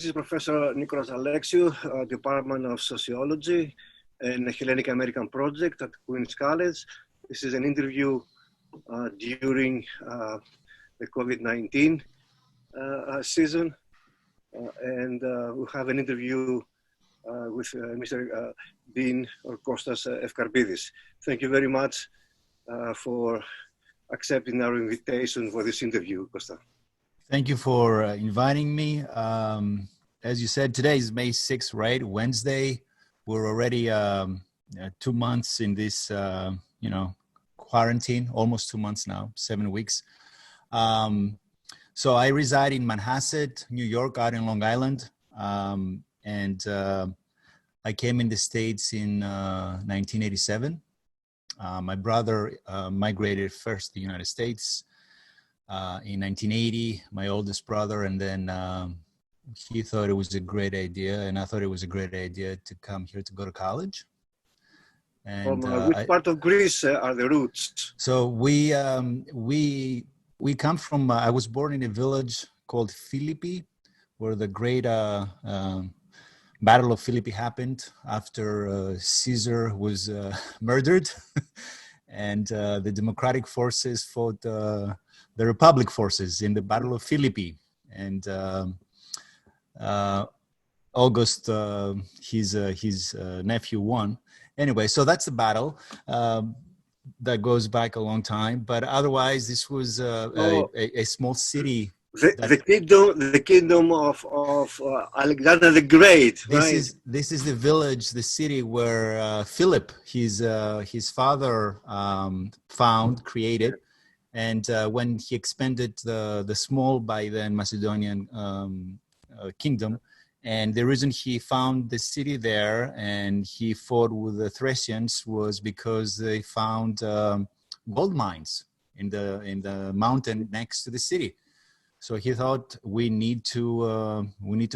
This is Professor Nicholas Alexiou, Department of Sociology and the Hellenic American Project at Queen's College. This is an interview during the COVID-19 season. And we have an interview with Mr. Dean or Kostas Efkarpidis. Thank you very much for accepting our invitation for this interview, Kostas. Thank you for inviting me. As you said, today is May 6th, right? Wednesday. We're already 2 months in this, quarantine, almost 2 months now, 7 weeks. So I reside in Manhasset, New York, out in Long Island. And I came in the States in 1987. My brother migrated first to the United States in 1980, my oldest brother, and then he thought it was a great idea, and I thought it was a great idea to come here to go to college. And from which part of Greece are the roots? So we come from. I was born in a village called Philippi, where the great Battle of Philippi happened after Caesar was murdered, and the democratic forces fought the Republic forces in the Battle of Philippi, and August, his nephew, won. Anyway, so that's the battle that goes back a long time. But otherwise, this was a small city. The kingdom of Alexander the Great. This is the village, the city where Philip, his father, created. And when he expanded the small by then Macedonian kingdom, and the reason he found the city there and he fought with the Thracians was because they found gold mines in the mountain next to the city. So he thought we need to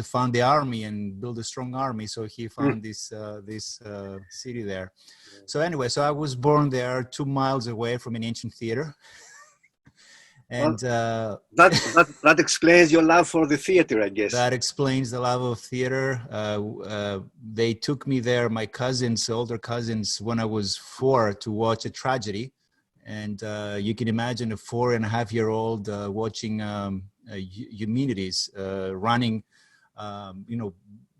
found the army and build a strong army. So he found this city there. So anyway, so I was born there, 2 miles away from an ancient theater. And that explains your love for the theater, I guess. That explains the love of theater. They took me there, my cousins, older cousins, when I was 4 to watch a tragedy. And you can imagine a 4.5-year-old watching Eumenides running,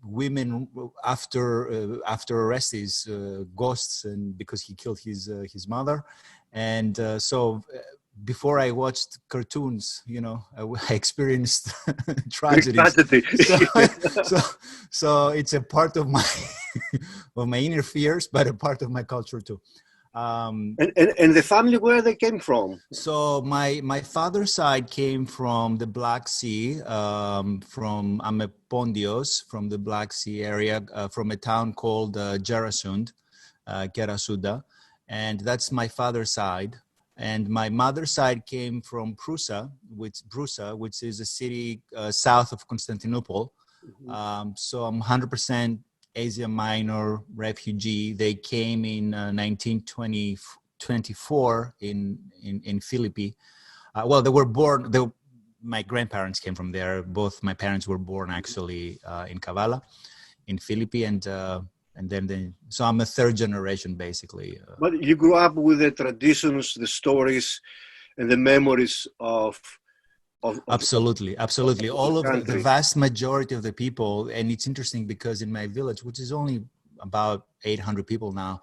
women after Orestes, ghosts, and because he killed his mother. And so before I watched cartoons, I experienced tragedies. So it's a part of my of my inner fears, but a part of my culture too. And the family, where they came from? So my father's side came from the Black Sea, from Amepondios, from the Black Sea area, from a town called Gerasund, Gerasuda, and that's my father's side. And my mother's side came from Prusa, which is a city south of Constantinople. Mm-hmm. So I'm 100% Asia Minor refugee. They came in 1924 in Philippi. Well, they were born. My grandparents came from there. Both my parents were born actually in Kavala, in Philippi, and then so I'm a third generation basically. But you grew up with the traditions, the stories, and the memories of absolutely. All of the vast majority of the people, and it's interesting because in my village, which is only about 800 people now,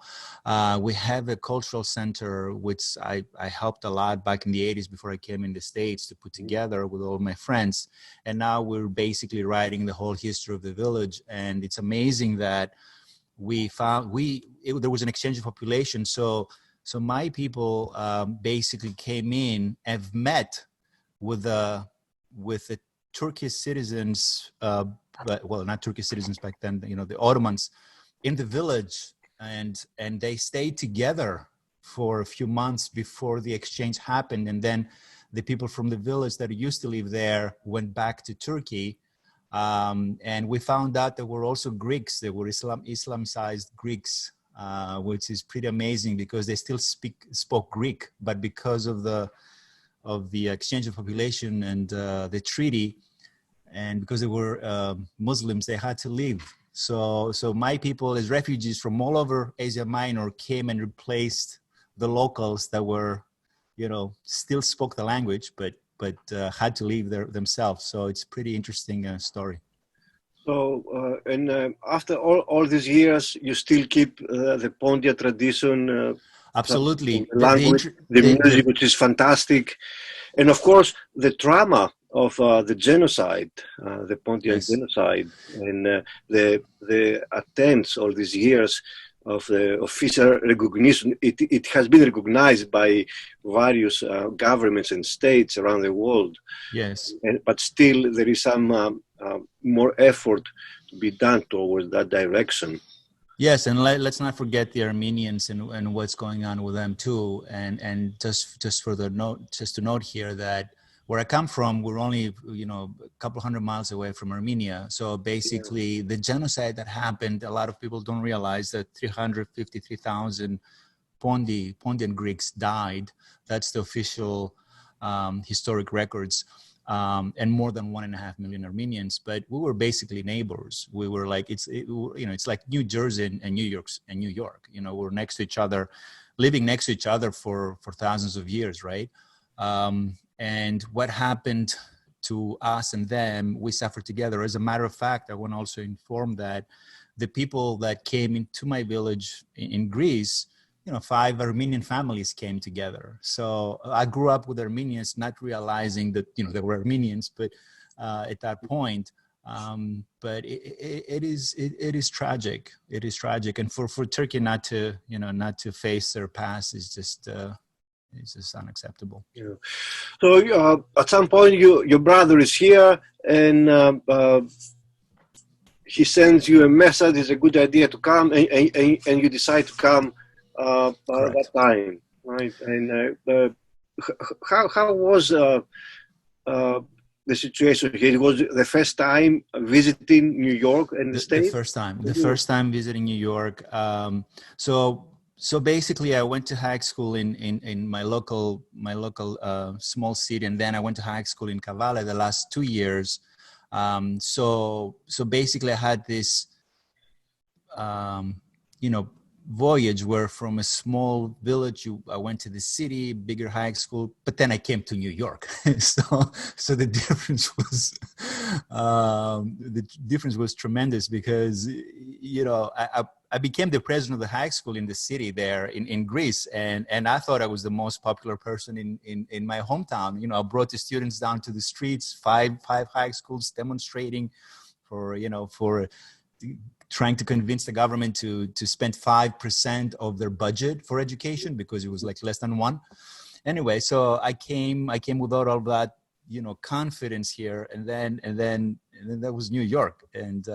we have a cultural center which I helped a lot back in the 80s before I came in the States to put together with all my friends, and now we're basically writing the whole history of the village. And it's amazing that there was an exchange of population. So my people basically came in and have met with the Turkish citizens, well, not Turkish citizens back then, the Ottomans in the village, and they stayed together for a few months before the exchange happened. And then the people from the village that used to live there went back to Turkey. And we found out there were also Greeks. There were Islamicized Greeks, which is pretty amazing because they still spoke Greek, but because of the exchange of population and the treaty, and because they were Muslims, they had to leave. So my people, as refugees from all over Asia Minor, came and replaced the locals that were, still spoke the language, but had to leave themselves. So it's pretty interesting story. So, and after all these years, you still keep the Pondia tradition, absolutely, the language, the music, which is fantastic, and of course the trauma of the genocide, the Pontian genocide, and the attempts all these years of the official recognition. It has been recognized by various governments and states around the world. Yes, but still there is some more effort to be done towards that direction. Yes, and let's not forget the Armenians and what's going on with them too. And just for the note, just to note here that where I come from, we're only a couple hundred miles away from Armenia. So basically, the genocide that happened, a lot of people don't realize that 353,000 Pondian Greeks died. That's the official historic records. And more than 1.5 million Armenians, but we were basically neighbors. We were like, it's like New Jersey and New York. We're next to each other, living next to each other for thousands of years, right? And what happened to us and them, we suffered together. As a matter of fact, I want to also inform that the people that came into my village in Greece, 5 Armenian families came together. So I grew up with Armenians, not realizing that, they were Armenians, but at that point, but it is tragic. It is tragic. And for Turkey not to face their past is just, it's just unacceptable. Yeah. So at some point, your brother is here, and he sends you a message. It's a good idea to come, and you decide to come at that time, right? And how was the situation here? It was the first time visiting New York and the state. The first time visiting New York. So basically, I went to high school in my local small city, and then I went to high school in Cavale the last 2 years. So basically, I had this, voyage where from a small village, I went to the city, bigger high school, but then I came to New York. so the difference was tremendous because, I became the president of the high school in the city there in Greece. And I thought I was the most popular person in my hometown. I brought the students down to the streets, five high schools demonstrating for trying to convince the government to spend 5% of their budget for education because it was like less than 1. Anyway, so I came with all that, confidence here, and then that was New York, and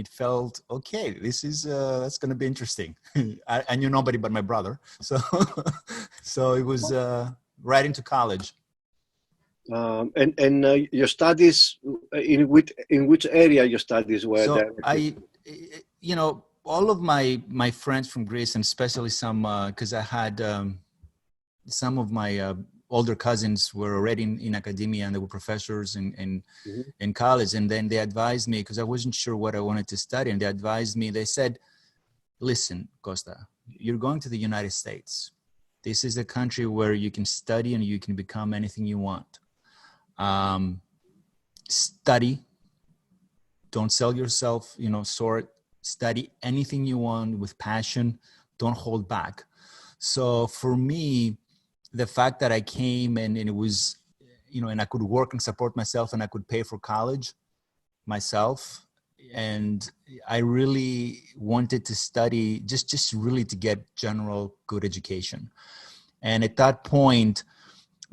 it felt okay. This is that's going to be interesting. I knew nobody but my brother, so it was right into college. And your studies, in which area your studies were? So all of my friends from Greece, and especially some, because I had some of my older cousins were already in academia, and they were professors in college. And then they advised me, because I wasn't sure what I wanted to study, and they advised me, they said, listen, Costa, you're going to the United States. This is a country where you can study and you can become anything you want. Study, don't sell yourself, study anything you want with passion, don't hold back. So for me, the fact that I came and it was, and I could work and support myself, and I could pay for college myself, and I really wanted to study just really to get general good education. And at that point,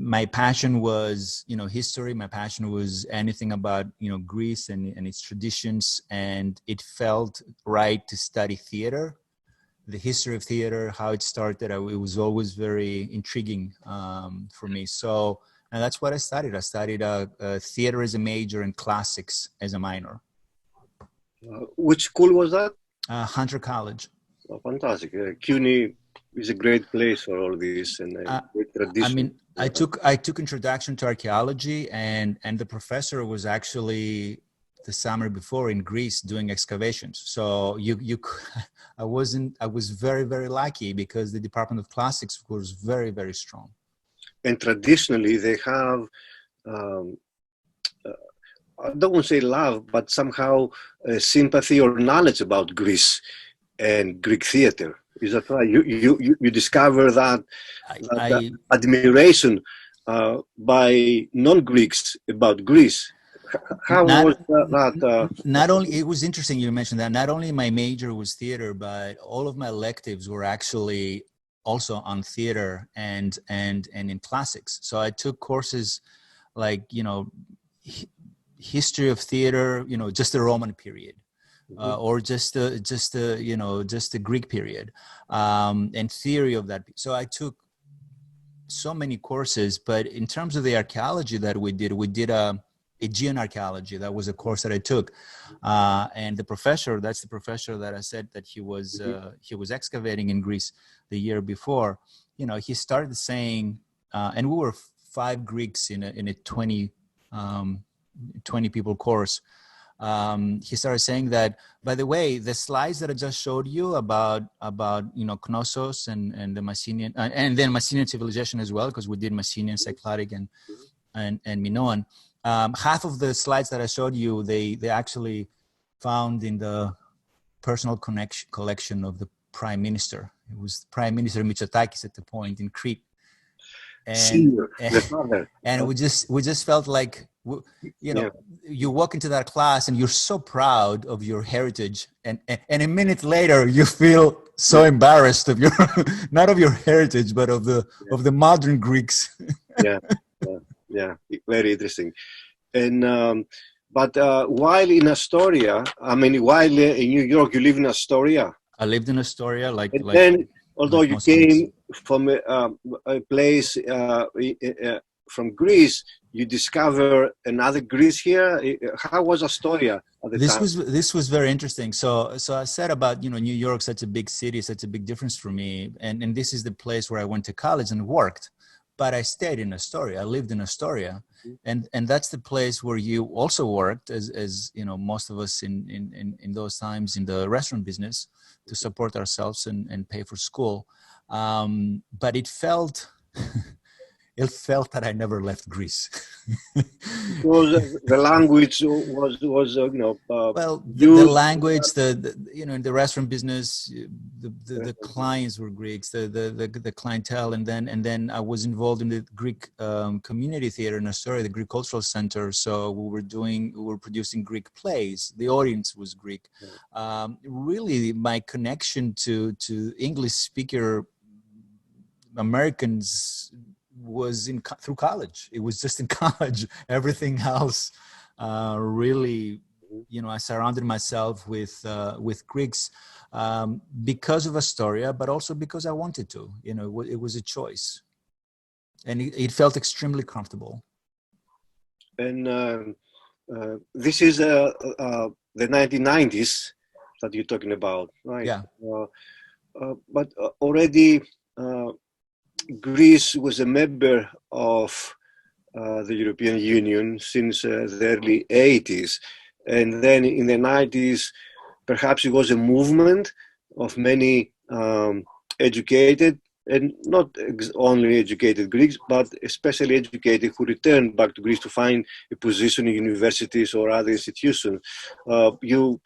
my passion was, history. My passion was anything about, Greece and its traditions. And it felt right to study theater, the history of theater, how it started. It was always very intriguing for me. So, and that's what I studied. I studied theater as a major and classics as a minor. Which school was that? Hunter College. Oh, fantastic. CUNY It's a great place for all this and a great I tradition. mean, I took introduction to archaeology, and the professor was actually the summer before in Greece doing excavations. So I was very, very lucky because the Department of Classics was very, very strong. And traditionally, they have, um, I don't want to say love, but somehow sympathy or knowledge about Greece and Greek theater. Is that right? You discover that, that admiration by non-Greeks about Greece. How was that? Not only, it was interesting you mentioned that, not only my major was theater, but all of my electives were actually also on theater and in classics. So I took courses like, you know, history of theater, you know, just the Roman period. Or just the Greek period, and theory of that. So I took so many courses, but in terms of the archaeology that we did Aegean archaeology. That was a course that I took, and that's the professor that I said that he was excavating in Greece the year before. You know, he started saying, and we were 5 Greeks in a 20 people course. He started saying that, by the way, the slides that I just showed you about you know, Knossos and the Mycenaean and then Mycenaean civilization as well, because we did Mycenaean, Cycladic, and Minoan. Half of the slides that I showed you, they actually found in the personal collection of the Prime Minister. It was Prime Minister Mitsotakis at the point in Crete. And we just felt like, you know, you walk into that class and you're so proud of your heritage, and a minute later you feel so embarrassed of your not of your heritage, but of the modern Greeks. yeah, very interesting. And but while in Astoria, I mean, while in New York, you live in Astoria. I lived in Astoria, then, although you came from a place from Greece, you discover another Greece here. How was Astoria at the time? This was very interesting. So I said about, you know, New York, such a big city, such a big difference for me, and this is the place where I went to college and worked. But I stayed in Astoria. I lived in Astoria, and that's the place where you also worked, as you know, most of us in those times in the restaurant business, to support ourselves and pay for school. But it felt that I never left Greece. Because the language was you know. Well, the language, you know, in the restaurant business, the clients were Greeks, the clientele, and then I was involved in the Greek community theater in Astoria, the Greek Cultural Center. So we were producing Greek plays. The audience was Greek. Really, my connection to English speaker Americans was through college. It was just in college. Everything else, really, you know, I surrounded myself with Greeks because of Astoria, but also because I wanted to. You know, it was a choice, and it felt extremely comfortable. And this is the 1990s that you're talking about, right? Yeah. But already. Greece was a member of the European Union since the early 80s. And then in the 90s, perhaps it was a movement of many educated, and not only educated Greeks, but especially educated who returned back to Greece to find a position in universities or other institutions. You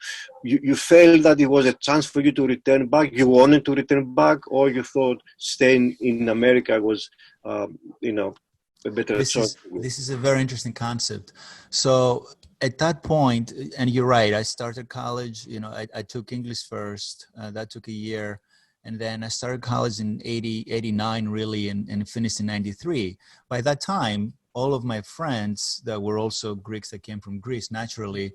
felt that it was a chance for you to return back? You wanted to return back, or you thought staying in America was, you know, a better choice? This is a very interesting concept. So at that point, and you're right, I started college, you know, I took English first. That took a year. And then I started college in 89 really, and finished in 93. By that time, all of my friends that were also Greeks that came from Greece, naturally,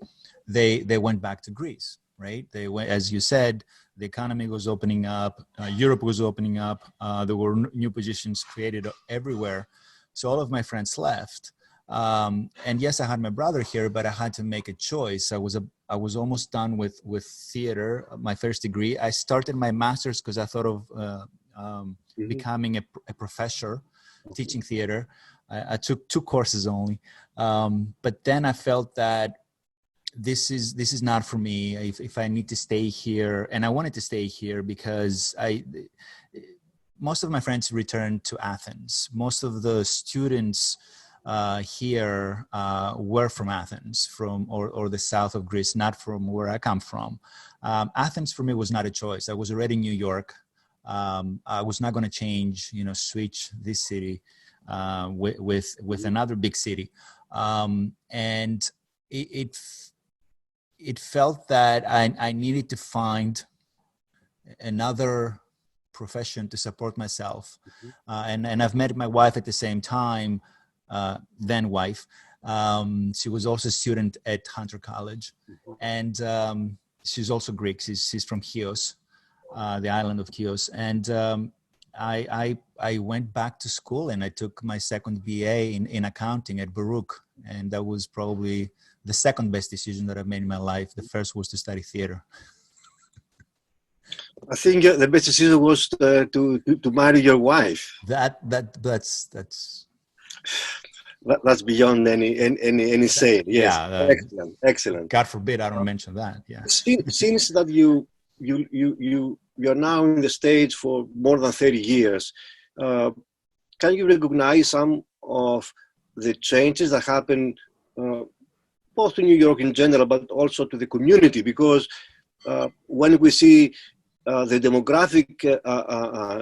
they went back to Greece, right? They went, as you said, the economy was opening up, Europe was opening up, there were new positions created everywhere. So all of my friends left. And yes, I had my brother here, but I had to make a choice. I was almost done with theater, my first degree. I started my master's because I thought of becoming a professor, teaching theater. I took 2 courses only, but then I felt that this is not for me. If I need to stay here, and I wanted to stay here because most of my friends returned to Athens. Most of the students here were from Athens, or the south of Greece, not from where I come from. Athens for me was not a choice. I was already in New York. I was not going to change, switch this city with another big city, and it felt that I needed to find another profession to support myself. And I've met my wife at the same time, then wife. She was also a student at Hunter College, and she's also Greek. She's from Chios, the island of Chios. And I went back to school and I took my second BA in accounting at Baruch. And that was probably the second best decision that I've made in my life. The first was to study theater. I think the best decision was to marry your wife. That's beyond any saying. Yes, yeah, excellent. God forbid I don't mention that. Yeah. Since that you're now in the States for more than 30 years, can you recognize some of the changes that happen both to New York in general, but also to the community? Because when we see the demographic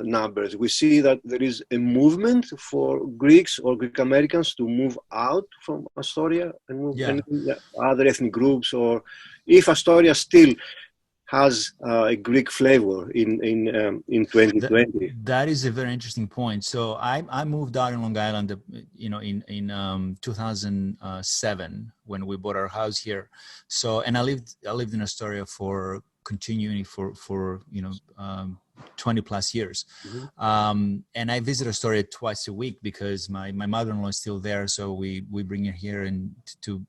numbers, we see that there is a movement for Greeks or Greek Americans to move out from Astoria and move to other ethnic groups, or if Astoria still has a Greek flavor in 2020. That is a very interesting point. So I moved out in Long Island, in 2007 when we bought our house here. So, and I lived in Astoria for 20 plus years. And I visit Astoria twice a week because my mother-in-law is still there. So we bring her here and to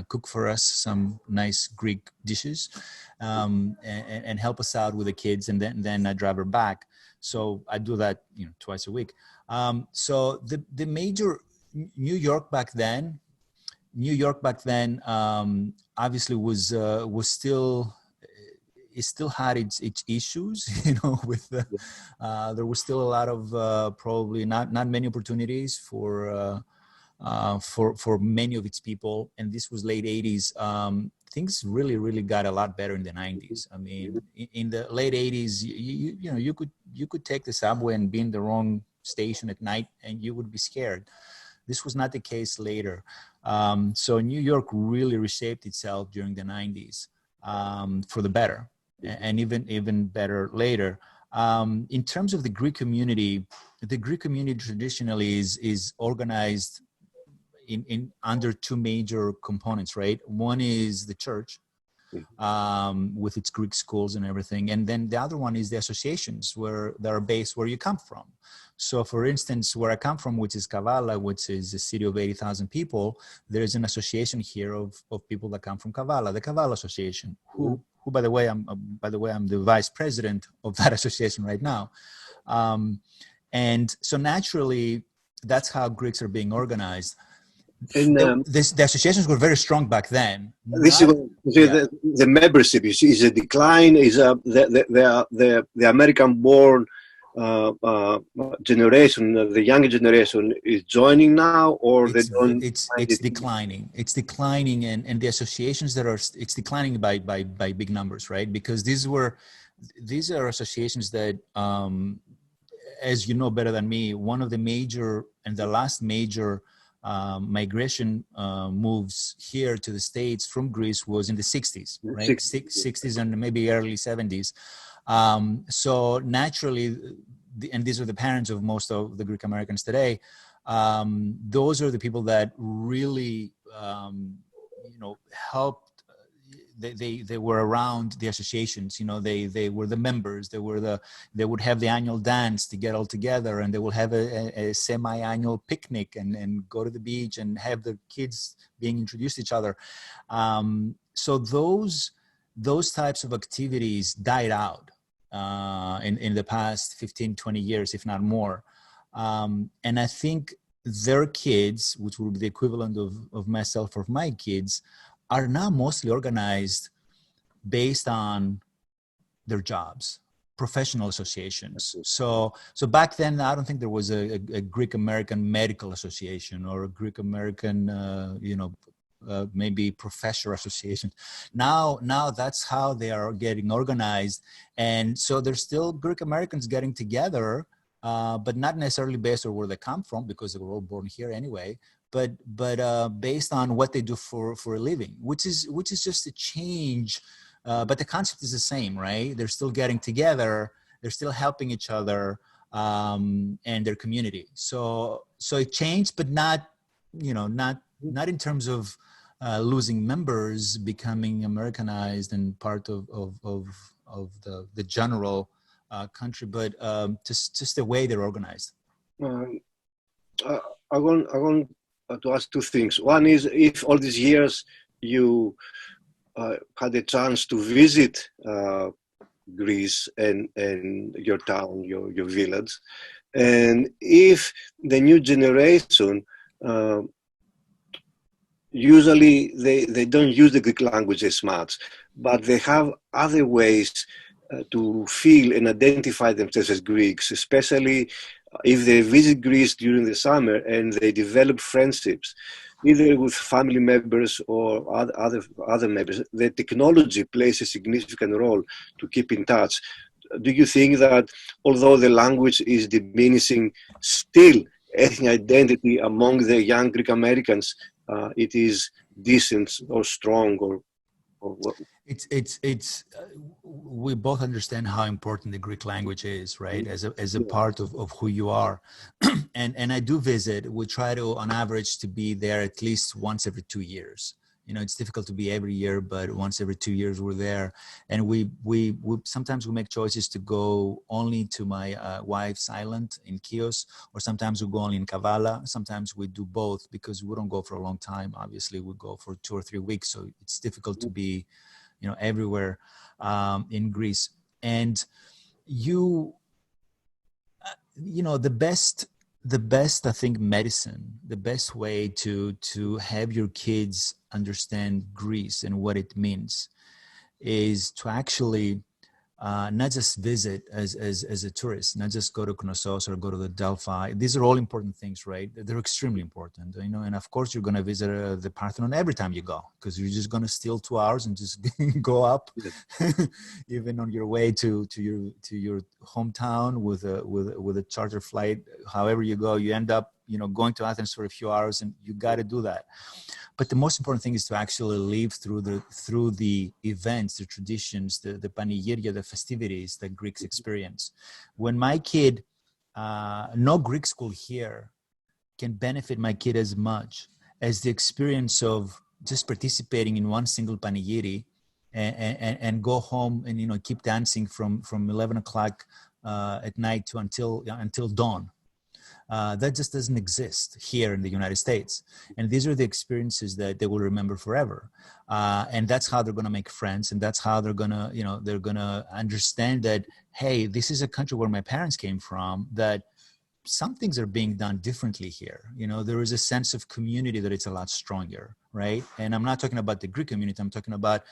cook for us some nice Greek dishes, and help us out with the kids. And then I drive her back. So I do that, twice a week. So the major New York back then, obviously was still, it still had its issues, with there was still a lot of probably not many opportunities for many of its people. And this was late 80s. Things really got a lot better in the 90s. I mean, in the late 80s, you could take the subway and be in the wrong station at night and you would be scared. This was not the case later. So New York really reshaped itself during the 90s for the better. And even better later. In terms of the Greek community traditionally is organized in under 2 major components, right? One is the church, with its Greek schools and everything, and then the other one is the associations that are based where you come from. So, for instance, where I come from, which is Kavala, which is a city of 80,000 people, there is an association here of people that come from Kavala, the Kavala Association, who by the way, I'm the vice president of that association right now. And so naturally, that's how Greeks are being organized. And the associations were very strong back then. The membership is a decline. Is the American-born generation, the younger generation, is joining now, or it's declining. It's declining, and the associations it's declining by big numbers, right? Because these are associations that, as you know better than me, one of the major and the last major migration moves here to the States from Greece was in the 60s, right? 60s and maybe early 70s. So naturally, and these are the parents of most of the Greek Americans today, those are the people that really, helped. They were around the associations, they were the members, they would have the annual dance to get all together, and they will have a semi-annual picnic and go to the beach and have the kids being introduced to each other. So those types of activities died out in the past 15, 20 years, if not more. And I think their kids, which would be the equivalent of myself or my kids, are now mostly organized based on their jobs, professional associations. So back then, I don't think there was a Greek American Medical Association or a Greek American, maybe professor association. Now that's how they are getting organized. And so there's still Greek Americans getting together, but not necessarily based on where they come from, because they were all born here anyway, but based on what they do for a living, which is just a change. But the concept is the same, right? They're still getting together, they're still helping each other, and their community. So it changed, but not in terms of losing members, becoming Americanized and part of the general country, but just the way they're organized. I want to ask two things. One is, if all these years you had a chance to visit Greece and your town, your village, and if the new generation, usually they don't use the Greek language as much, but they have other ways to feel and identify themselves as Greeks, especially if they visit Greece during the summer and they develop friendships, either with family members or other members. The technology plays a significant role to keep in touch. Do you think that although the language is diminishing, still ethnic identity among the young Greek Americans, it is decent or strong, or what? It's we both understand how important the Greek language is, right? As a part of who you are. and I do visit. We try to, on average, to be there at least once every 2 years. It's difficult to be every year, but once every 2 years we're there. And we sometimes we make choices to go only to my wife's island in Chios, or sometimes we go only in Kavala. Sometimes we do both, because we don't go for a long time. Obviously, we go for 2 or 3 weeks, so it's difficult to be everywhere in Greece. And the best I think medicine, the best way to have your kids understand Greece and what it means, is to actually not just visit as a tourist, not just go to Knossos or go to the Delphi. These are all important things, right? They're extremely important, and of course you're going to visit the Parthenon every time you go, because you're just going to steal 2 hours and just go up, even on your way to your hometown with a charter flight. However you go, you end up going to Athens for a few hours, and you got to do that. But the most important thing is to actually live through the events, the traditions, the panegyria, the festivities that Greeks experience. When my kid, no Greek school here can benefit my kid as much as the experience of just participating in one single panegyri and go home and keep dancing from 11 o'clock at night to until dawn. That just doesn't exist here in the United States. And these are the experiences that they will remember forever. And that's how they're going to make friends. And that's how they're going to understand that, hey, this is a country where my parents came from, that some things are being done differently here. There is a sense of community that it's a lot stronger, right? And I'm not talking about the Greek community. I'm talking about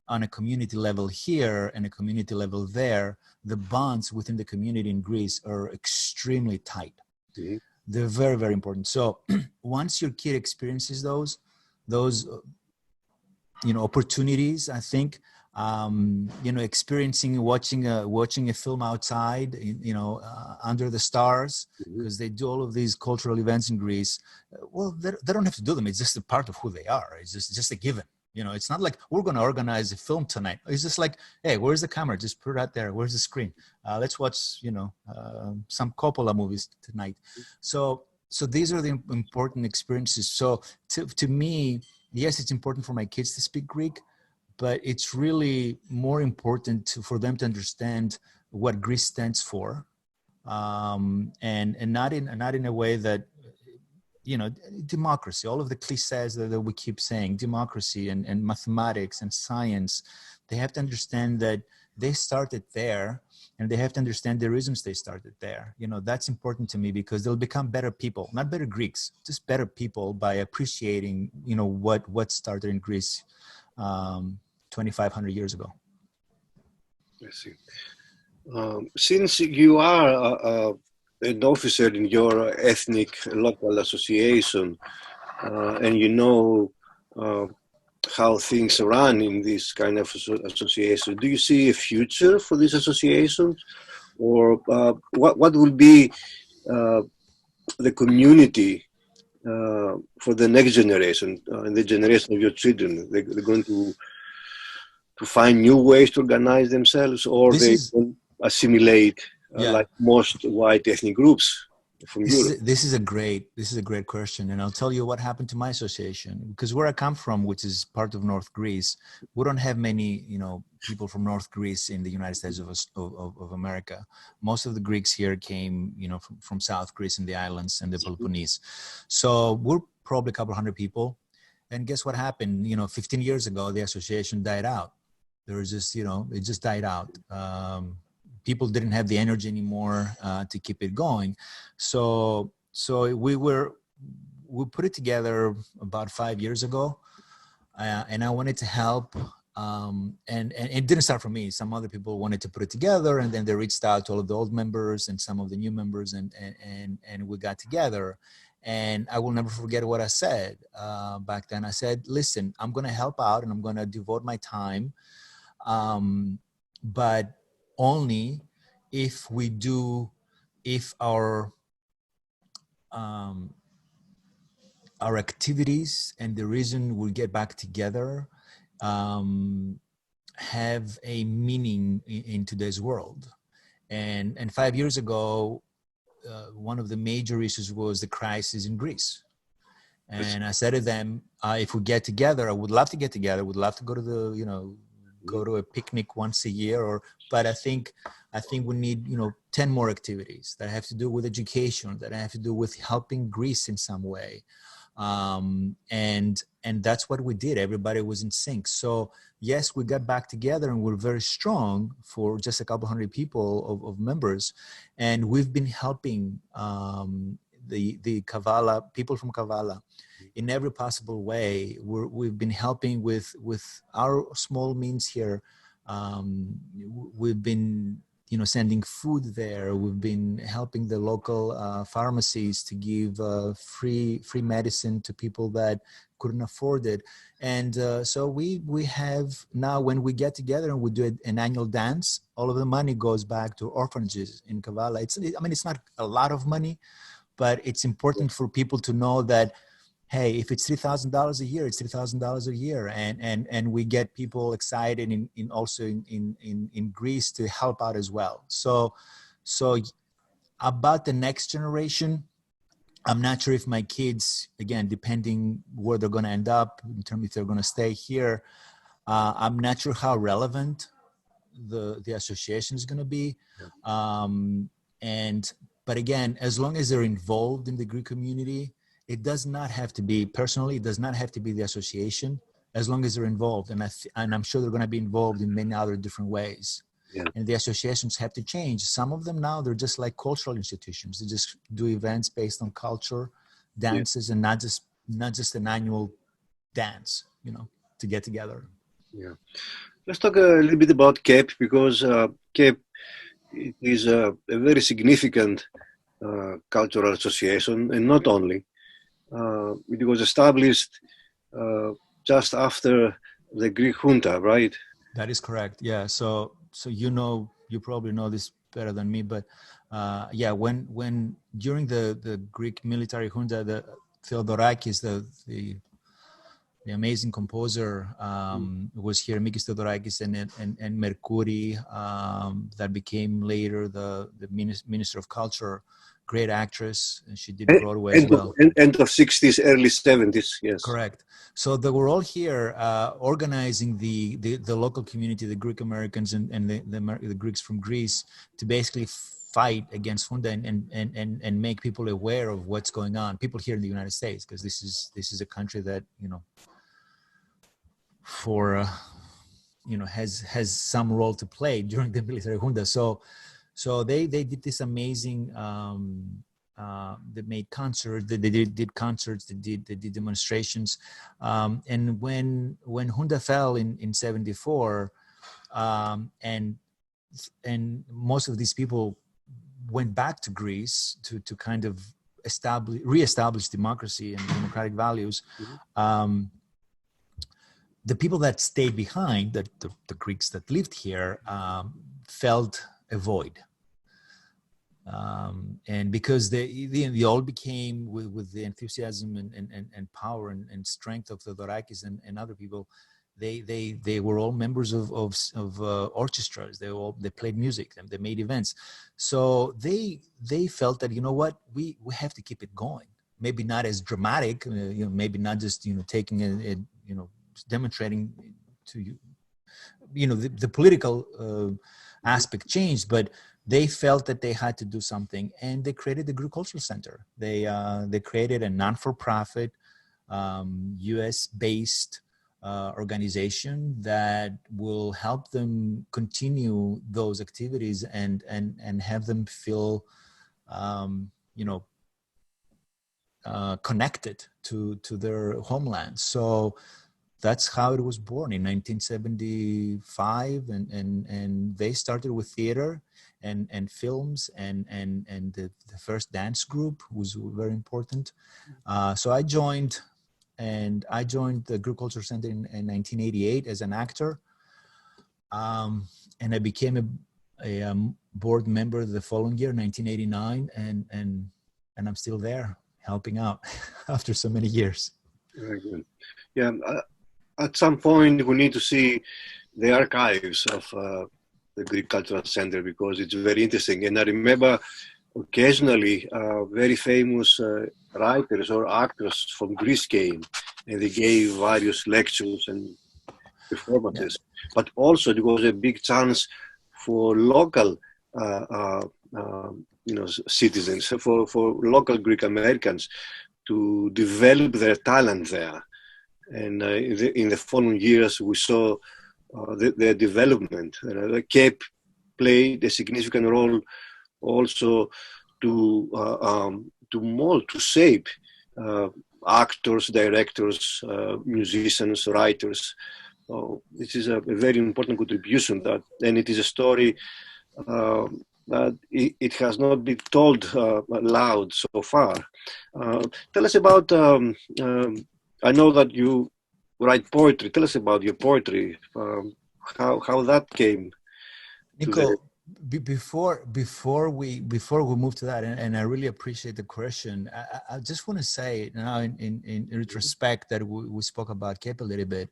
on a community level here and a community level there. The bonds within the community in Greece are extremely tight. They're very, very important. So once your kid experiences those opportunities, I think, experiencing, watching a film outside, under the stars, because they do all of these cultural events in Greece. Well, they don't have to do them. It's just a part of who they are. It's just a given. It's not like we're going to organize a film tonight. It's just like, hey, where's the camera? Just put it out there. Where's the screen? Let's watch, some Coppola movies tonight. So these are the important experiences. So to me, yes, it's important for my kids to speak Greek, but it's really more important for them to understand what Greece stands for, and not in a way that democracy, all of the cliches that we keep saying, democracy and mathematics and science, they have to understand that they started there, and they have to understand the reasons they started there. That's important to me, because they'll become better people, not better Greeks, just better people by appreciating, what started in Greece 2,500 years ago. I see. Since you are an officer in your ethnic local association, and how things run in this kind of association, do you see a future for this association, or what will be the community for the next generation, and the generation of your children? They're going to find new ways to organize themselves, or they will assimilate like most white ethnic groups from Europe? This is a great question, and I'll tell you what happened to my association. Because where I come from, which is part of North Greece, we don't have many people from North Greece in the United States of America. Most of the Greeks here came from South Greece and the islands and the Peloponnese. So we're probably a couple hundred people. And guess what happened? 15 years ago, the association died out. There was just it just died out. People didn't have the energy anymore to keep it going. So we put it together about 5 years ago, and I wanted to help. And it didn't start from me. Some other people wanted to put it together, and then they reached out to all of the old members and some of the new members, and we got together. And I will never forget what I said back then. I said, listen, I'm going to help out, and I'm going to devote my time, but only if our activities and the reason we get back together have a meaning in today's world. And 5 years ago, one of the major issues was the crisis in Greece. And I said to them, if we get together, I would love to get together. I would love to go to go to a picnic once a year, but I think we need 10 more activities that have to do with education, that have to do with helping Greece in some way, and that's what we did. Everybody was in sync. So yes, we got back together, and we're very strong for just a couple hundred people of members, and we've been helping the Kavala people from Kavala in every possible way. We've been helping with our small means here. We've been, sending food there. We've been helping the local pharmacies to give free medicine to people that couldn't afford it. And so we have now, when we get together and we do an annual dance, all of the money goes back to orphanages in Kavala. It's not a lot of money, but it's important for people to know that, hey, if it's $3,000 a year, it's $3,000 a year, and we get people excited in Greece to help out as well. So about the next generation, I'm not sure if my kids, again, depending where they're going to end up in terms if they're going to stay here, I'm not sure how relevant the association is going to be. But again, as long as they're involved in the Greek community, it does not have to be, personally, it does not have to be the association, as long as they're involved. And I'm sure they're going to be involved in many other different ways. Yeah. And the associations have to change. Some of them now, they're just like cultural institutions. They just do events based on culture, dances, and not just an annual dance, to get together. Yeah. Let's talk a little bit about CEP, because CEP is a very significant cultural association, and not only. It was established just after the Greek junta, right? That is correct. Yeah. So you probably know this better than me, but when during the Greek military junta, the Theodorakis, the amazing composer, was here, Mikis Theodorakis, and Mercouri, that became later the Minister of Culture. Great actress, and she did Broadway as well. End of 60s, early 70s, yes. Correct. So they were all here organizing the local community, the Greek Americans and the Greeks from Greece, to basically fight against junta and make people aware of what's going on. People here in the United States, because this is a country that, you know, for has some role to play during the military junta. So they did this amazing. They made concerts. They did concerts. They did demonstrations. And when junta fell in '74, and most of these people went back to Greece to kind of reestablish democracy and democratic values. The people that stayed behind, the Greeks that lived here, felt a void. And because they all became, with the enthusiasm and power and strength of the Dorakis and other people, they were all members of orchestras. They played music and they made events. So they felt that, you know what, we have to keep it going. Maybe not as dramatic, maybe not just taking demonstrating to the political aspect changed, but they felt that they had to do something, and they created the Greek Cultural Center. They created a non-for-profit US-based organization that will help them continue those activities and have them feel connected to their homeland. So that's how it was born in 1975, and they started with theater and films and the first dance group was very important. So I joined the Greek Culture Center in 1988 as an actor, and I became a board member the following year, 1989, and I'm still there helping out after so many years. Very good. Yeah. At some point, we need to see the archives of the Greek Cultural Center, because it's very interesting. And I remember occasionally very famous writers or actors from Greece came, and they gave various lectures and performances. Yeah. But also it was a big chance for local citizens, for local Greek Americans to develop their talent there. And in the following years, we saw their development. The CAPE played a significant role also to mold, to shape actors, directors, musicians, writers. This is a very important contribution, and it is a story that it has not been told loud so far. Tell us about. I know that you write poetry. Tell us about your poetry. How that came. Nico, before we move to that, and I really appreciate the question. I just want to say now, in retrospect, that we spoke about CAPE a little bit,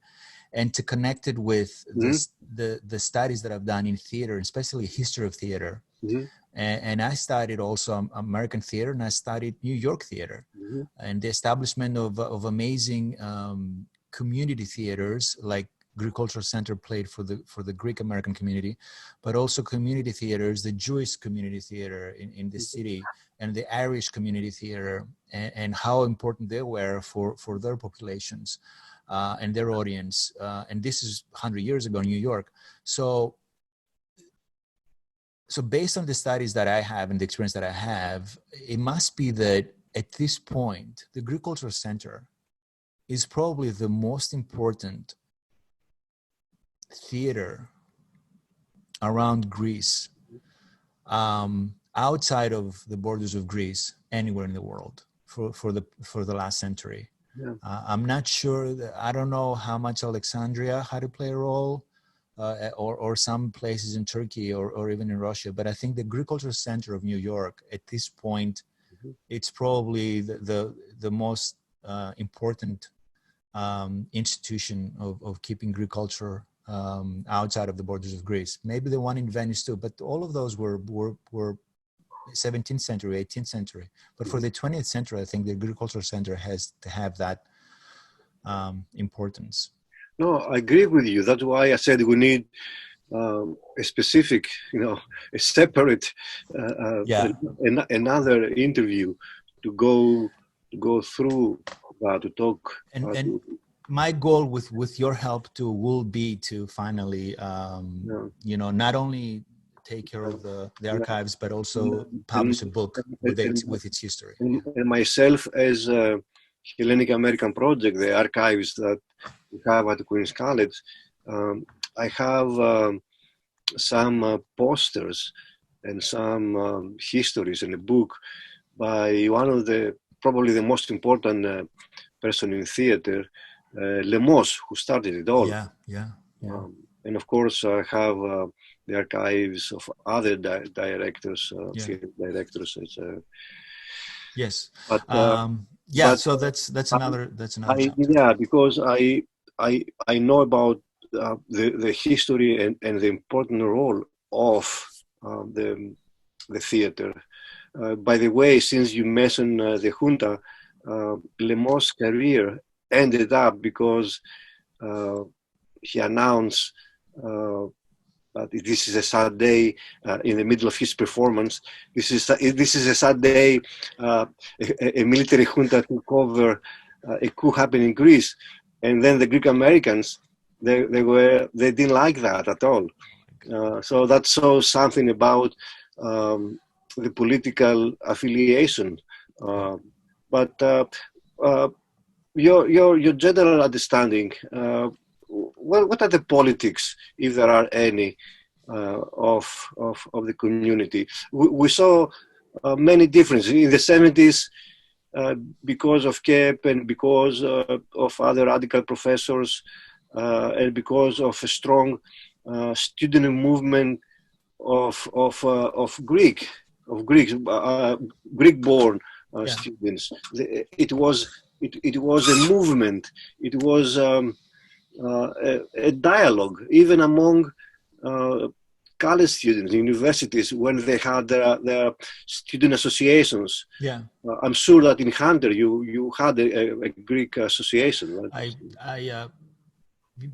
and to connect it with the studies that I've done in theater, especially history of theater. And I studied also American theater, and I studied New York theater, and the establishment of amazing community theaters like Greek Cultural Center played for the Greek American community, but also community theaters, the Jewish community theater in the city, and the Irish community theater, and how important they were for their populations and their audience. And this is 100 years ago in New York. So based on the studies that I have and the experience that I have, it must be that at this point, the Greek Cultural Center is probably the most important theater around Greece, outside of the borders of Greece, anywhere in the world for the last century. Yeah. I'm not sure. I don't know how much Alexandria had to play a role. Or some places in Turkey or even in Russia. But I think the Greek Cultural Center of New York, at this point, it's probably the most important institution of keeping Greek culture outside of the borders of Greece. Maybe the one in Venice too, but all of those were 17th century, 18th century. But for the 20th century, I think the Greek Cultural Center has to have that importance. No, I agree with you. That's why I said we need a specific, a separate, Yeah. another interview to go through to talk. And my goal with your help too will be to finally, not only take care of the archives, but also publish a book with its history. And myself, as a Hellenic American project, the archives that we have at Queen's College, I have some posters and some histories in a book by one of probably the most important person in theater, Lemos, who started it all. Yeah. And of course, I have the archives of other directors, theater directors. Yes. But, so that's another chapter. Yeah, because I know about the history and the important role of the theater. By the way, since you mentioned the junta, Lemos' career ended up because he announced that this is a sad day in the middle of his performance. This is a sad day. A military junta took over. A coup happened in Greece, and then the Greek Americans they didn't like that at all. So that shows something about the political affiliation. But your general understanding. What are the politics, if there are any, of the community? We saw many differences in the 70s because of KEP and because of other radical professors and because of a strong student movement of Greek-born students. It was a movement. It was a dialogue, even among college students, universities, when they had their student associations. Yeah, I'm sure that in Hunter you had a Greek association. Right?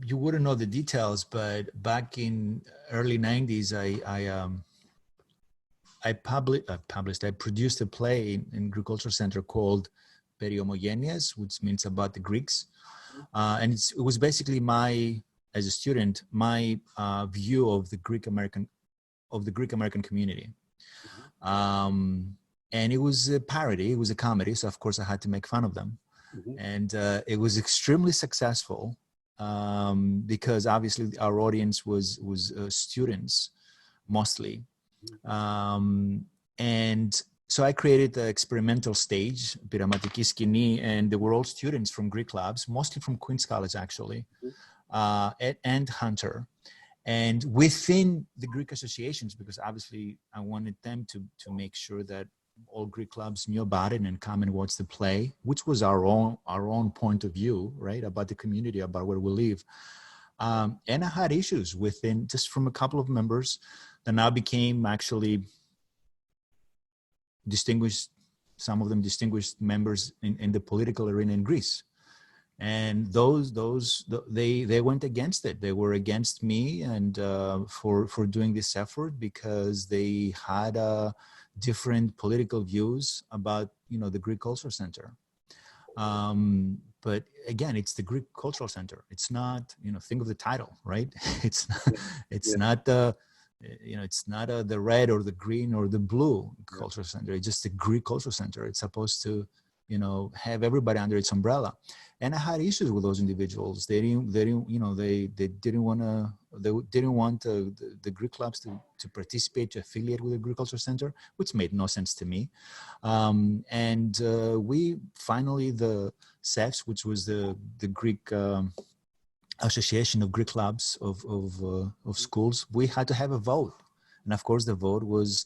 You wouldn't know the details, but back in early '90s, I produced a play in Greek Culture Center called Periomogenias, which means about the Greeks. And it was basically as a student, my view of the Greek American community. And it was a parody, it was a comedy, so of course I had to make fun of them. Mm-hmm. And it was extremely successful because obviously our audience was students mostly. And so I created the experimental stage, Πειραματική σκηνή, and they were all students from Greek labs, mostly from Queen's College actually, and Hunter. And within the Greek associations, because obviously I wanted them to make sure that all Greek clubs knew about it and come and watch the play, which was our own point of view, right, about the community, about where we live. And I had issues within, just from a couple of members that now became actually some of them distinguished members in the political arena in Greece. And they went against it. They were against me and for doing this effort because they had different political views about the Greek Cultural Center. But again, it's the Greek Cultural Center. It's not think of the title, right? It's not the it's not the red or the green or the blue Cultural Center. It's just the Greek Cultural Center. It's supposed to have everybody under its umbrella. And I had issues with those individuals. They didn't want the Greek clubs to participate, to affiliate with the Greek Cultural Center, which made no sense to me. And we finally, the CEFS, which was the Greek Association of Greek Clubs of schools, we had to have a vote. And of course the vote was,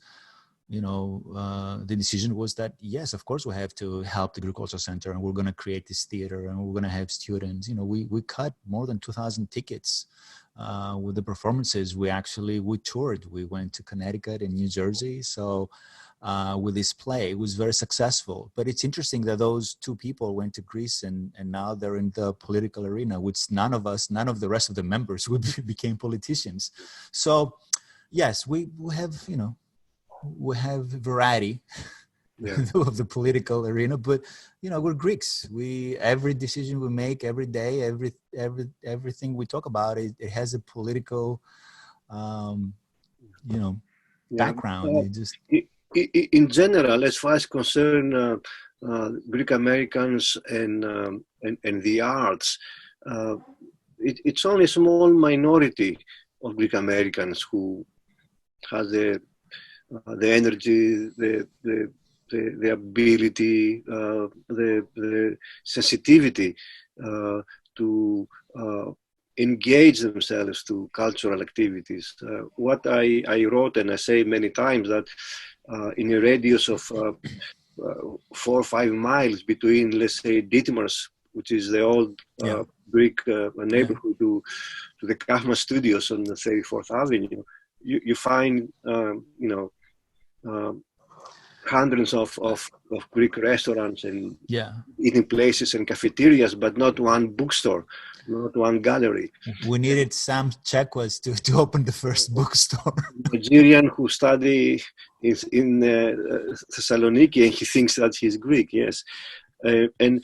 the decision was that, yes, of course we have to help the Greek Cultural Center and we're going to create this theater and we're going to have students. We cut more than 2,000 tickets with the performances. We toured. We went to Connecticut and New Jersey. So with this play. It was very successful. But it's interesting that those two people went to Greece and now they're in the political arena, which none of the rest of the members became politicians. So yes, we have, we have variety of the political arena, but we're Greeks. Every decision we make every day, everything we talk about, it has a political background. In general, as far as concern Greek Americans and the arts, it's only a small minority of Greek Americans who has the energy, the ability, the sensitivity to engage themselves to cultural activities. What I wrote, and I say many times, that in a radius of 4 or 5 miles between, let's say, Ditmars, which is the old Greek neighborhood, to the Kaufman Studios on, let's say, 4th Avenue, you find, hundreds of Greek restaurants and eating places and cafeterias, but not one bookstore, not one gallery. We needed Sam Chekwas to open the first bookstore. Nigerian who study in Thessaloniki, and he thinks that he's Greek, yes. And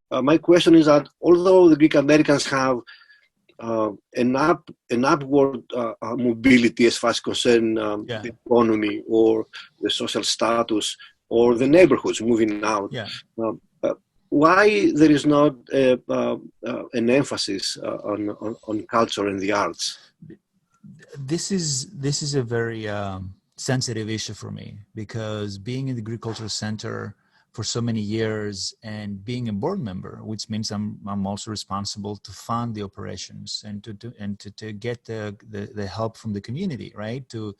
my question is that although the Greek Americans have an upward mobility as far as concern the economy or the social status or the neighborhoods moving out, why there is not an emphasis on culture and the arts? This is a very sensitive issue for me, because being in the Greek Cultural Center for so many years and being a board member, which means I'm also responsible to fund the operations and to get the help from the community, right? To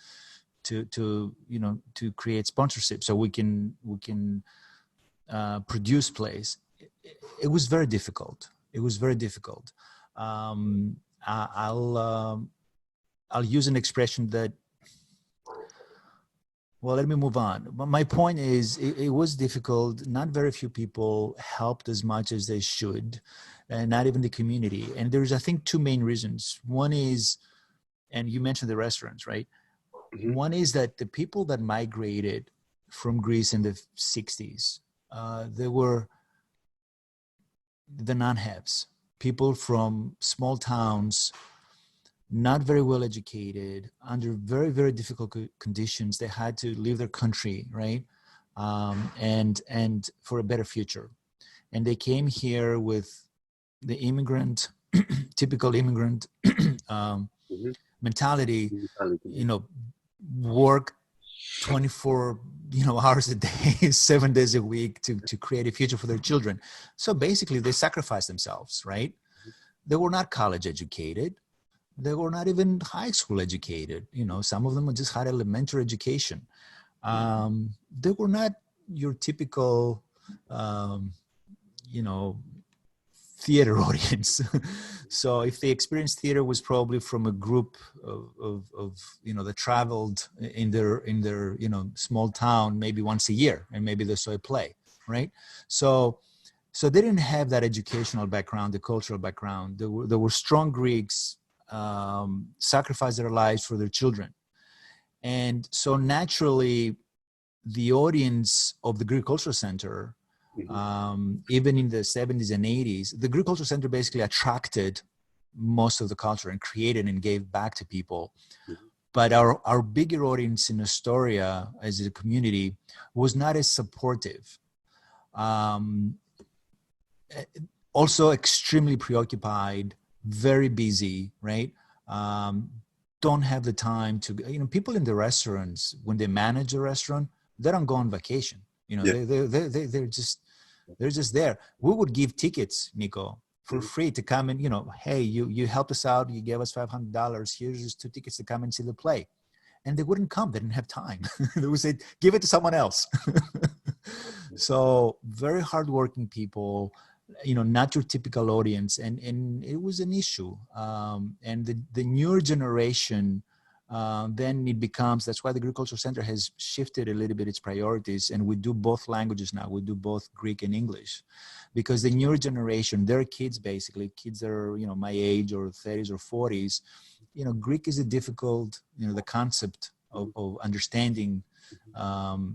create sponsorship so we can produce plays. It was very difficult. I'll use an expression that, well, let me move on. My point is, it was difficult. Not very few people helped as much as they should, and not even the community. And there's, I think, 2 main reasons. One is, and you mentioned the restaurants, right? Mm-hmm. One is that the people that migrated from Greece in the 60s, they were the non-haves, people from small towns, not very well educated, under very, very difficult conditions. They had to leave their country, right? And for a better future. And they came here with the immigrant, typical immigrant mentality, work 24 hours a day, 7 days a week to create a future for their children. So basically they sacrificed themselves, right? They were not college educated. They were not even high school educated. Some of them just had elementary education. They were not your typical, theater audience. So if they experienced theater, was probably from a group of that traveled in their small town maybe once a year, and maybe they saw a play, right? So they didn't have that educational background, the cultural background. There were strong Greeks, sacrificed their lives for their children. And so naturally, the audience of the Greek Cultural Center, even in the 70s and 80s, the Greek Cultural Center basically attracted most of the culture and created and gave back to people. But our bigger audience in Astoria as a community was not as supportive. Also extremely preoccupied, very busy, right? Don't have the time to, people in the restaurants, when they manage a restaurant, they don't go on vacation. They're just there. We would give tickets, Nico, for free to come and, hey, you helped us out. You gave us $500. Here's just 2 tickets to come and see the play. And they wouldn't come. They didn't have time. They would say, give it to someone else. So very hardworking people, not your typical audience. And it was an issue. And the newer generation then it becomes, that's why the Greek Cultural Center has shifted a little bit its priorities, and we do both languages now. We do both Greek and English, because the newer generation, they're kids basically, kids that are, my age or 30s or 40s, Greek is a difficult, the concept of understanding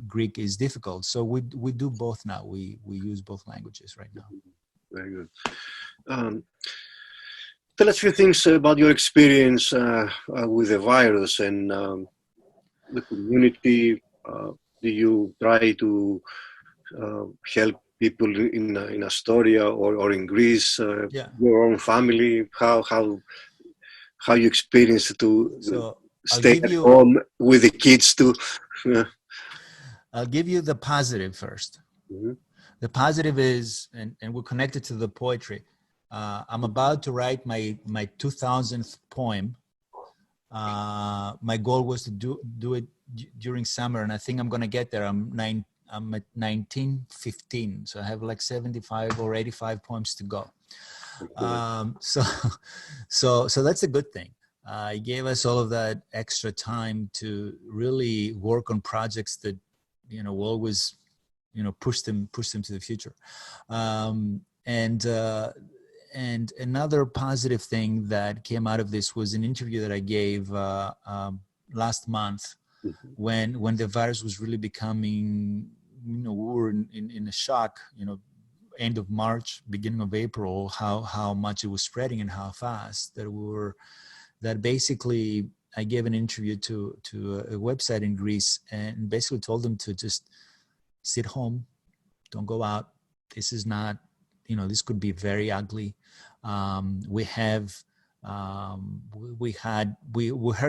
Greek is difficult. So we do both now. We use both languages right now. Very good. Tell us a few things about your experience with the virus and the community. Do you try to help people in Astoria or in Greece? Your own family? How you experience to stay at home with the kids too? I'll give you the positive first. Mm-hmm. The positive is, and we're connected to the poetry. I'm about to write my 2000th poem. My goal was to do it during summer, and I think I'm going to get there. I'm at 1915, so I have like 75 or 85 poems to go. So that's a good thing. It gave us all of that extra time to really work on projects that, will always, push them to the future. And another positive thing that came out of this was an interview that I gave last month, when the virus was really becoming, we were in a shock, end of March, beginning of April, how much it was spreading and how fast that basically I gave an interview to a website in Greece, and basically told them to just sit home, don't go out. This is not, this could be very ugly. We heard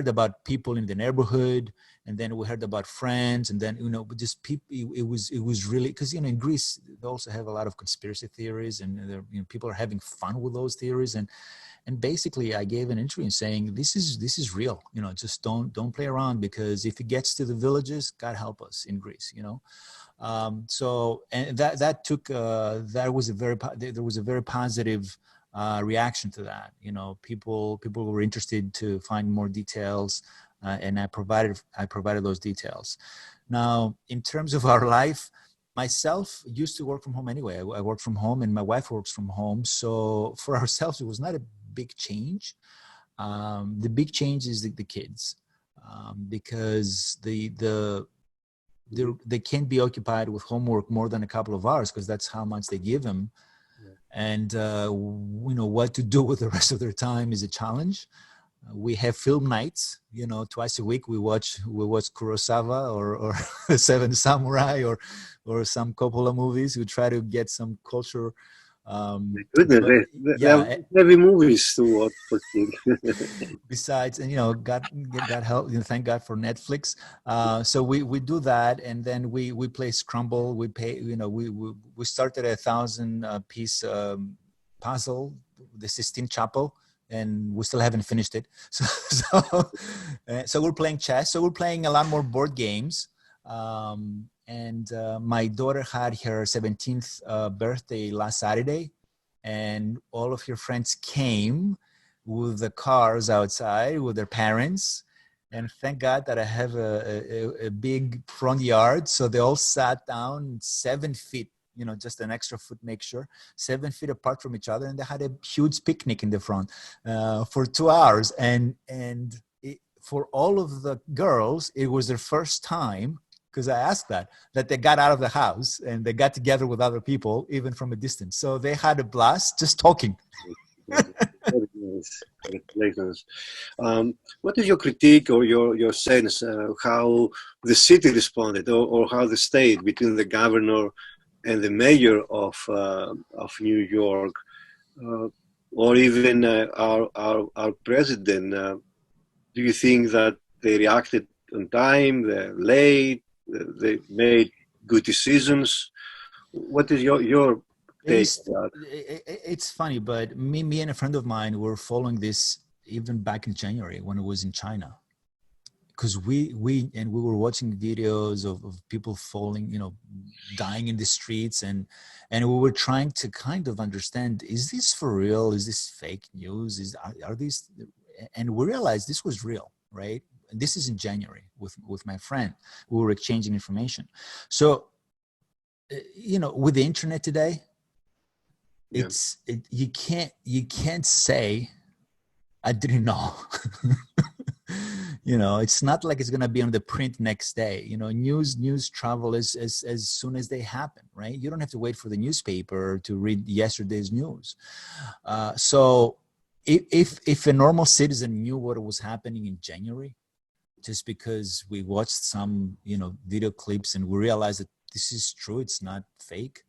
about people in the neighborhood, and then we heard about friends, and then, just people, it was really, because, in Greece, they also have a lot of conspiracy theories, and people are having fun with those theories. And basically I gave an interview saying, this is real, just don't play around, because if it gets to the villages, God help us in Greece, So, and there was a very positive reaction to that. People were interested to find more details, and I provided those details. Now, in terms of our life, myself used to work from home anyway. I work from home, and my wife works from home. So for ourselves, it was not a big change. The big change is the kids, because they can't be occupied with homework more than a couple of hours, because that's how much they give them. And what to do with the rest of their time is a challenge. We have film nights, twice a week. We watch Kurosawa or Seven Samurai or some Coppola movies. We try to get some culture. Goodness, there are heavy movies to watch for kids. Besides, and God help, thank God for Netflix. So we do that, and then we play Scrumble. We we started a 1,000-piece puzzle, the Sistine Chapel, and we still haven't finished it. So we're playing chess. So we're playing a lot more board games. And my daughter had her 17th birthday last Saturday, and all of her friends came with the cars outside with their parents. And thank God that I have a big front yard. So they all sat down 7 feet, just an extra foot, make sure, 7 feet apart from each other. And they had a huge picnic in the front for 2 hours. And for all of the girls, it was their first time, because I asked that they got out of the house and they got together with other people, even from a distance. So they had a blast just talking. Very nice. Congratulations. What is your critique or your sense how the city responded, or how the state, between the governor and the mayor of New York, or even our president? Do you think that they reacted on time? They're late? They made good decisions? What is your take on that? It's funny, but me and a friend of mine were following this even back in January when it was in China, because we were watching videos of people falling, dying in the streets, and we were trying to kind of understand, is this for real? Is this fake news? Are these? And we realized this was real, right? this is in January with my friend. We were exchanging information. So, you know, with the internet today, Yeah. you can't say, I didn't know. You know, it's not like it's going to be on the print next day. You know, news travel as soon as they happen, right? You don't have to wait for the newspaper to read yesterday's news. So if a normal citizen knew what was happening in January, just because we watched some, you know, video clips and we realized that this is true, it's not fake,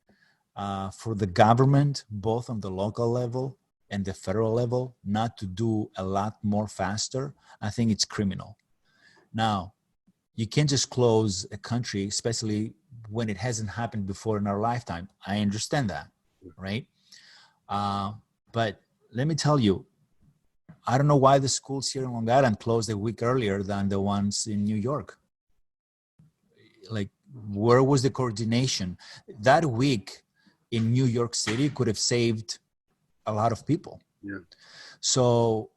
for the government, both on the local level and the federal level, not to do a lot more faster, I think it's criminal. Now, you can't just close a country, especially when it hasn't happened before in our lifetime. I understand that, right? But let me tell you, I don't know why the schools here in Long Island closed a week earlier than the ones in New York. Like, where was the coordination? That week in New York City could have saved a lot of people. Yeah. So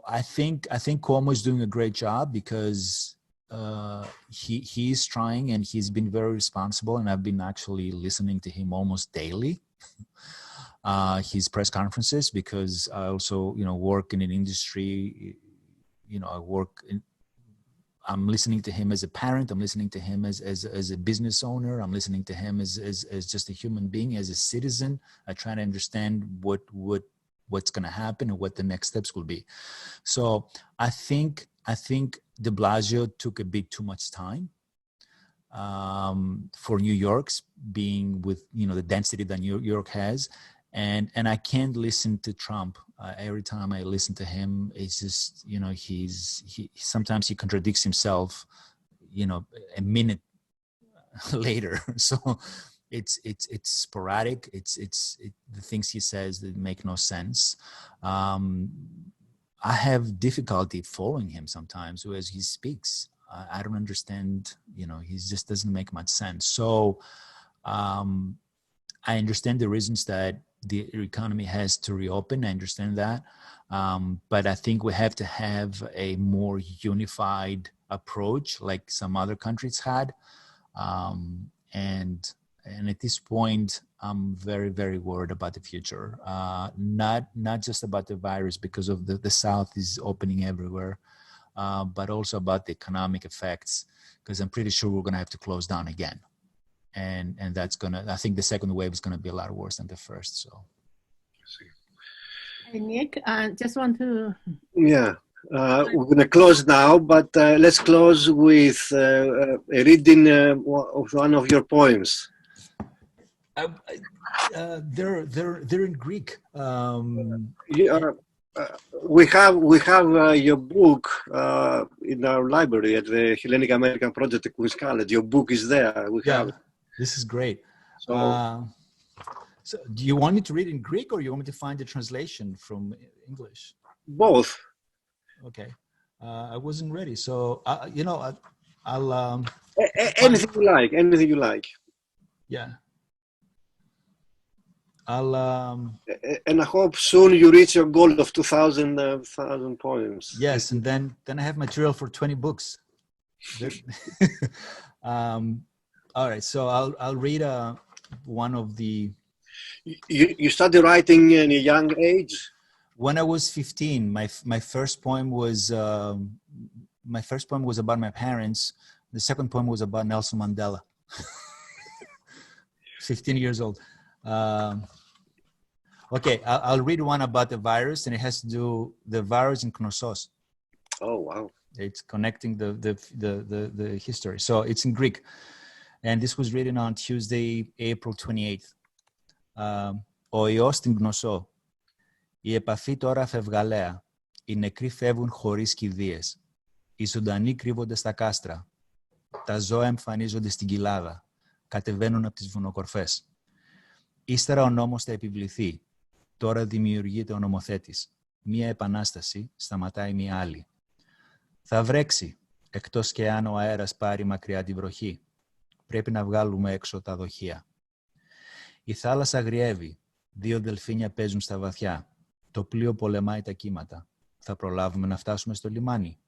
I think Cuomo is doing a great job because he's trying and he's been very responsible, and I've been actually listening to him almost daily. His press conferences, because I also, you know, work in an industry, you know, I'm listening to him as a parent. I'm listening to him as a business owner. I'm listening to him as just a human being, as a citizen. I try to understand what's going to happen and what the next steps will be. So I think de Blasio took a bit too much time for New York's being with, you know, the density that New York has. And I can't listen to Trump. Every time I listen to him, it's just, you know, sometimes he contradicts himself, you know, a minute later. So it's sporadic. The things he says that make no sense. I have difficulty following him sometimes as he speaks. I don't understand, you know, he just doesn't make much sense. So I understand the reasons that the economy has to reopen. I understand that. But I think we have to have a more unified approach like some other countries had. And at this point, I'm very, very worried about the future. Not just about the virus, because of the South is opening everywhere, but also about the economic effects, because I'm pretty sure we're going to have to close down again. And that's I think the second wave is going to be a lot worse than the first. So, Nick, I just want to. Yeah, we're going to close now, but let's close with a reading of one of your poems. They're in Greek. We have your book in our library at the Hellenic American Project at Queen's College. Your book is there. We have it. This is great. So do you want me to read in Greek, or you want me to find a translation from English? Both. Okay. I wasn't ready. So, you know, I'll... anything you like. Anything you like. Yeah. I'll... And I hope soon you reach your goal of 2,000 poems. Yes, and then I have material for 20 books. All right, so I'll read one of the... You started writing in a young age? When I was 15, my first poem was about my parents. The second poem was about Nelson Mandela. 15 years old. Okay, I'll read one about the virus, and it has to do the virus in Knossos. Oh wow! It's connecting the history. So it's in Greek. And this was written on Tuesday, April 28th. Ο ιός στην Γνωσσό. Η επαφή τώρα φευγαλαία. Οι νεκροί φεύγουν χωρίς κηδείες. Οι ζωντανοί κρύβονται στα κάστρα. Τα ζώα εμφανίζονται στην κοιλάδα. Κατεβαίνουν από τις βουνοκορφές. Ύστερα ο νόμος θα επιβληθεί. Τώρα δημιουργείται ο νομοθέτης. Μία επανάσταση σταματάει μία άλλη. Θα βρέξει, εκτός και αν ο αέρας πάρει μακριά τη βροχή. Πρέπει να βγάλουμε έξω τα δοχεία. Η θάλασσα αγριεύει. 2 δελφίνια παίζουν στα βαθιά. Το πλοίο πολεμάει τα κύματα. Θα προλάβουμε να φτάσουμε στο λιμάνι.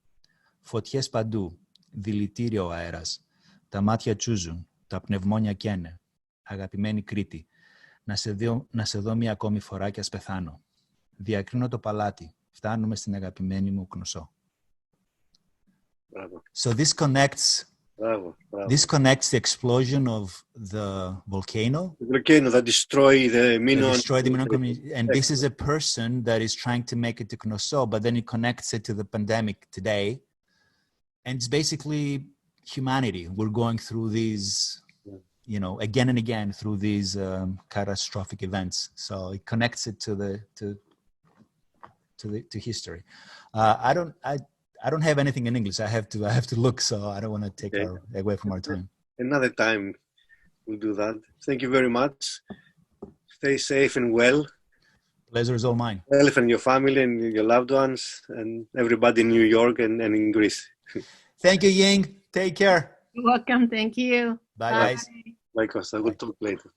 Φωτιές παντού, δηλητήριο ο αέρας. Τα μάτια τσούζουν, τα πνευμόνια καίνε. Αγαπημένη Κρήτη, να σε δω μια ακόμη φορά κι ας πεθάνω. Διακρίνω το παλάτι, φτάνουμε στην αγαπημένη μου Κνωσό. Μπράβο. So this connects Μπράβο. This connects the explosion of the volcano. The volcano that destroyed the Minoan. community. And this is a person that is trying to make it to Knossos, but then he connects it to the pandemic today. And it's basically humanity. We're going through these, you know, again and again through these catastrophic events. So it connects it to history. I don't have anything in English. I have to look, so I don't want to take away from our time. Another time we'll do that. Thank you very much. Stay safe and well. Pleasure is all mine. Yourself and your family and your loved ones and everybody in New York and in Greece. Thank you, Ying. Take care. You're welcome. Thank you. Bye, guys. Bye, Costa. We'll talk later.